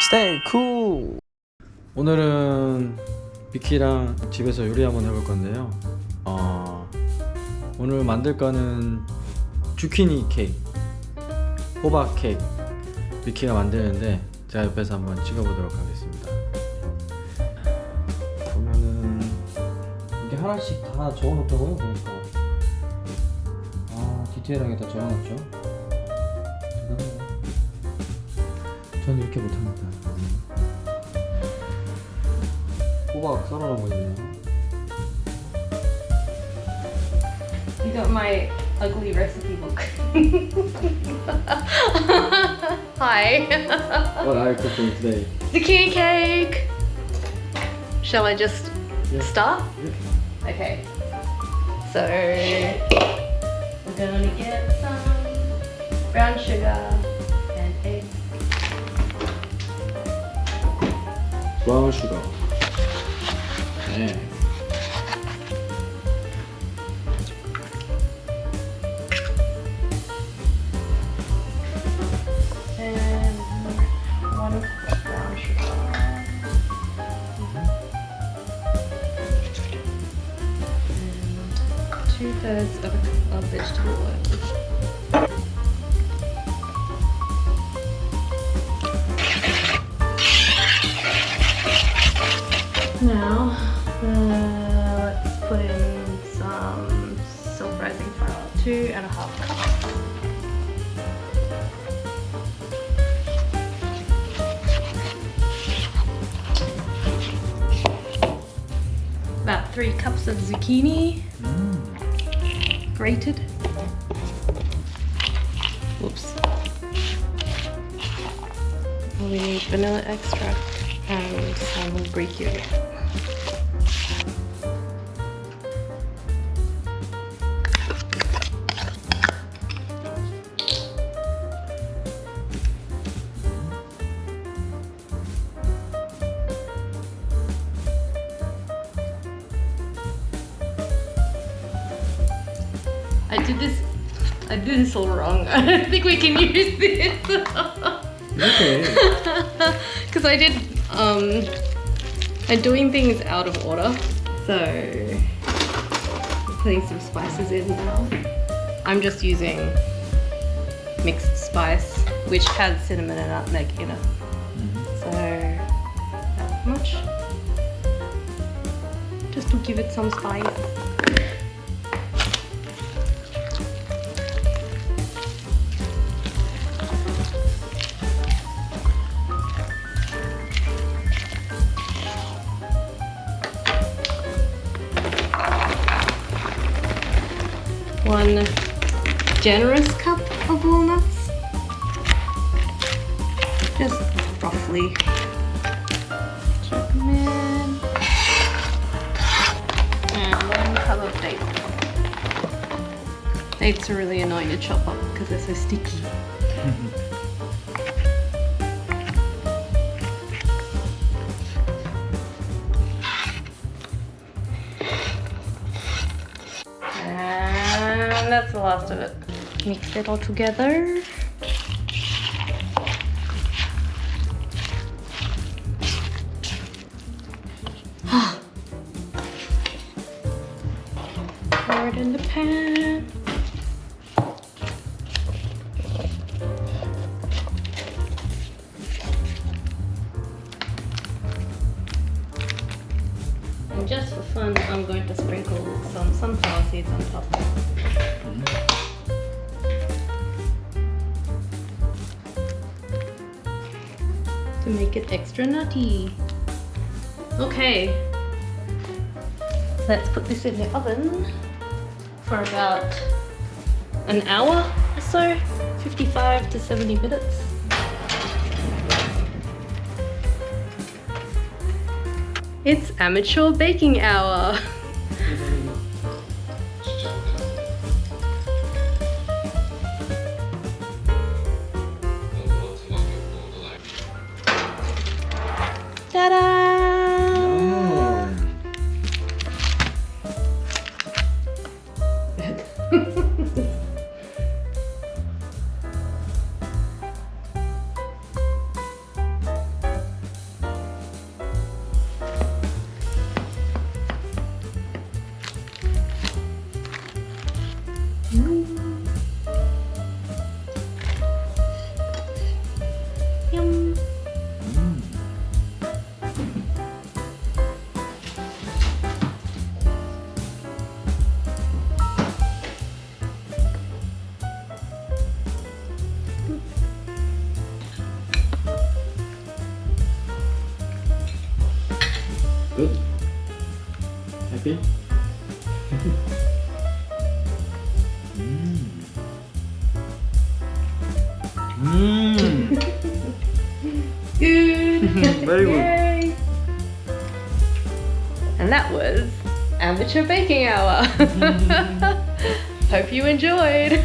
Stay cool. 오늘은 비키랑 집에서 요리 한번 해볼 건데요. 오늘 만들 거는 주키니 케이크, 호박 케이크 비키가 만드는데 제가 옆에서 한번 찍어보도록 하겠습니다. 보면은 이게 하나씩 다 적어놓더라고요. 보니까 디테일하게 다 적어놨죠. 대단해요. 저는 이렇게 못합니다. 호박 썰어놓은 거 있네요. You got my ugly recipe book. Hi. What are you cooking today? Zucchini cake. Shall I just start? Yeah. Okay. So we're gonna get some brown sugar and eggs. 브라운 슈거. 네. And 1 brown sugar. And 2/3 of vegetable oil. Now, let's put in some self-rising flour, 2.5 cups. About 3 cups of zucchini, grated. Whoops. We need vanilla extract and some Greek yogurt. I did this all wrong. I don't think we can use this. Okay. Because I'm doing things out of order. So I'm putting some spices in now. I'm just using mixed spice, which has cinnamon and nutmeg in it. So that much. Just to give it some spice. One generous cup of walnuts, just roughly. Chuck them in. And 1 cup of dates. Dates are really annoying to chop up because they're so sticky. And that's the last of it. Mix it all together. Pour it in the pan. And just for fun, I'm going to sprinkle some sunflower seeds on top. To make it extra nutty. Okay, let's put this in the oven for about an hour or so, 55 to 70 minutes. It's amateur baking hour. Ta-da! Good? Happy? Good. Very good. Yay. And that was amateur baking hour. Hope you enjoyed.